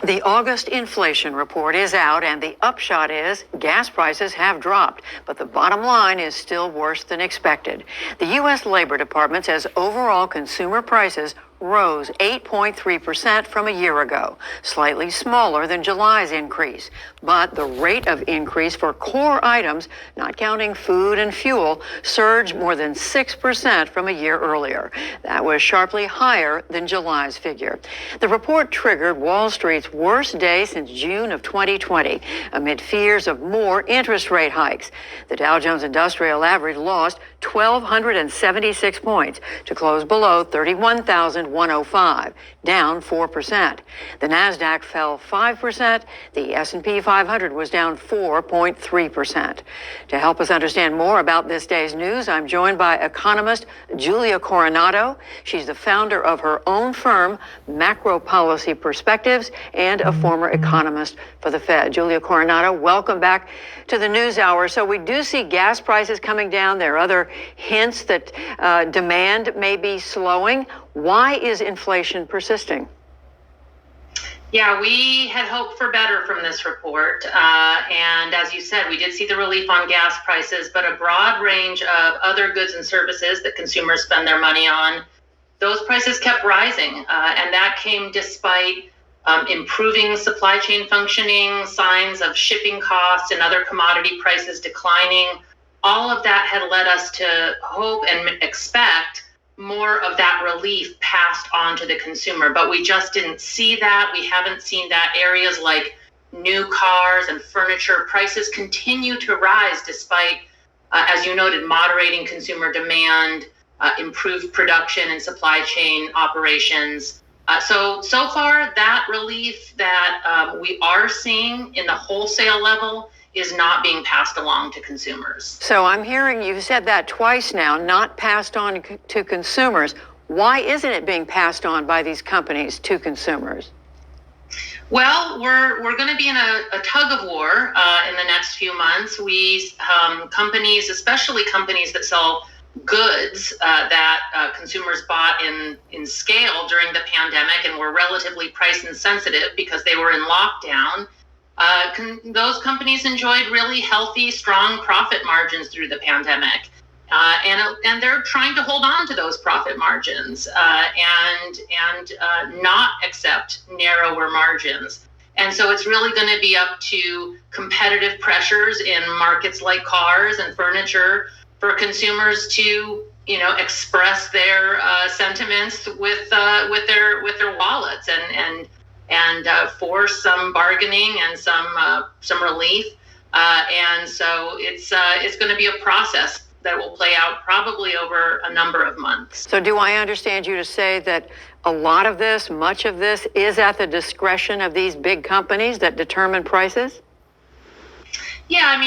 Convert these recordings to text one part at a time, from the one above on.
The August inflation report is out, and the upshot is gas prices have dropped, but the bottom line is still worse than expected. The U.S. Labor Department says overall consumer prices rose 8.3% from a year ago, slightly smaller than July's increase. But the rate of increase for core items, not counting food and fuel, surged more than 6% from a year earlier. That was sharply higher than July's figure. The report triggered Wall Street's worst day since June of 2020, amid fears of more interest rate hikes. The Dow Jones Industrial Average lost 1,276 points to close below 31,105, down 4%. The Nasdaq fell 5%. The S&P 500 was down 4.3%. To help us understand more about this day's news, I'm joined by economist Julia Coronado. She's the founder of her own firm, Macro Policy Perspectives, and a former economist for the Fed. Julia Coronado, welcome back to the News Hour. So we do see gas prices coming down. There are other hints that demand may be slowing. Why is inflation persisting? Yeah, we had hoped for better from this report. And as you said, we did see the relief on gas prices, but a broad range of other goods and services that consumers spend their money on, those prices kept rising. And that came despite improving supply chain functioning, signs of shipping costs and other commodity prices declining. All of that had led us to hope and expect more of that relief passed on to the consumer, but we just didn't see that. We haven't seen that. Areas like new cars and furniture prices continue to rise despite, as you noted, moderating consumer demand, improved production and supply chain operations. So far, that relief that we are seeing in the wholesale level is not being passed along to consumers. So I'm hearing you said that twice now, not passed on to consumers. Why isn't it being passed on by these companies to consumers? Well, we're going to be in a tug of war in the next few months. Companies, especially companies that sell goods that consumers bought in scale during the pandemic and were relatively price insensitive because they were in lockdown. Those companies enjoyed really healthy, strong profit margins through the pandemic. And they're trying to hold on to those profit margins and not accept narrower margins. And so it's really going to be up to competitive pressures in markets like cars and furniture for consumers to, express their sentiments with their wallets and force some bargaining and some relief. And so it's going to be a process that will play out probably over a number of months. So do I understand you to say that a lot of this, much of this, is at the discretion of these big companies that determine prices? Yeah,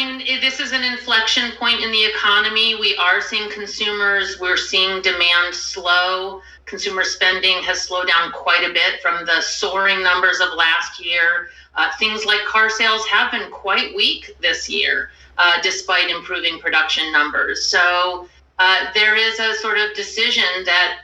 this is an inflection point in the economy. We are seeing we're seeing demand slow. Consumer spending has slowed down quite a bit from the soaring numbers of last year. Things like car sales have been quite weak this year, despite improving production numbers. So there is a sort of decision that,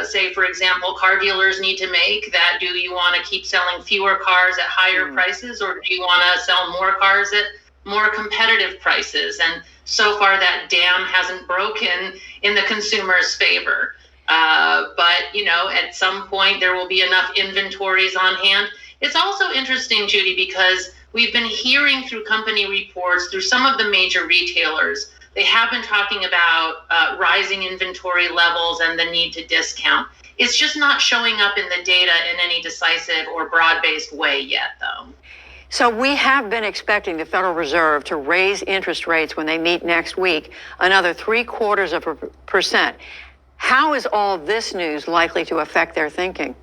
say, for example, car dealers need to make that do you want to keep selling fewer cars at higher prices, or do you want to sell more cars at more competitive prices? And so far that dam hasn't broken in the consumer's favor. But, at some point there will be enough inventories on hand. It's also interesting, Judy, because we've been hearing through company reports, through some of the major retailers, they have been talking about rising inventory levels and the need to discount. It's just not showing up in the data in any decisive or broad-based way yet, though. So we have been expecting the Federal Reserve to raise interest rates when they meet next week, another 0.75%. How is all this news likely to affect their thinking?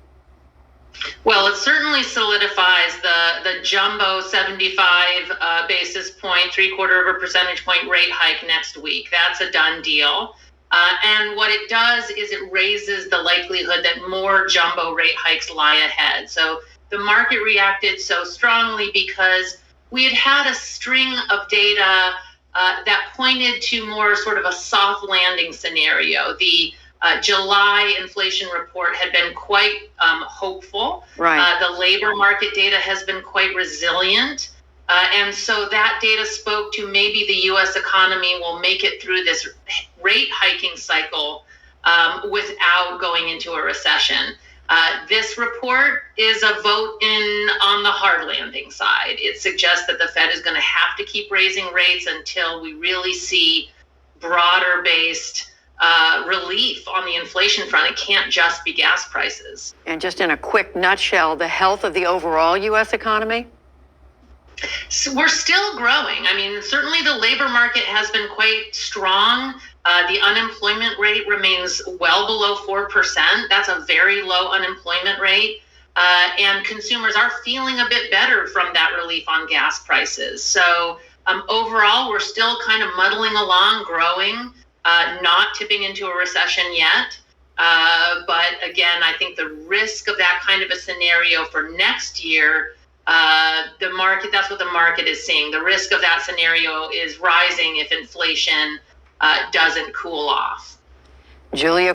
Well, it certainly solidifies the jumbo 75 basis point, 0.75 percentage point rate hike next week. That's a done deal. And what it does is it raises the likelihood that more jumbo rate hikes lie ahead. So the market reacted so strongly because we had a string of data that pointed to more sort of a soft landing scenario. The July inflation report had been quite hopeful. Right. The labor market data has been quite resilient. And so that data spoke to maybe the U.S. economy will make it through this rate hiking cycle without going into a recession. This report is a vote on the hard landing side. It suggests that the Fed is going to have to keep raising rates until we really see broader based relief on the inflation front. It can't just be gas prices. And just in a quick nutshell, the health of the overall U.S. economy? So we're still growing. I mean, certainly the labor market has been quite strong. The unemployment rate remains well below 4%. That's a very low unemployment rate. And consumers are feeling a bit better from that relief on gas prices. So overall, we're still kind of muddling along, growing, not tipping into a recession yet. But again, I think the risk of that kind of a scenario for next year, that's what the market is seeing. The risk of that scenario is rising if inflation doesn't cool off. Julia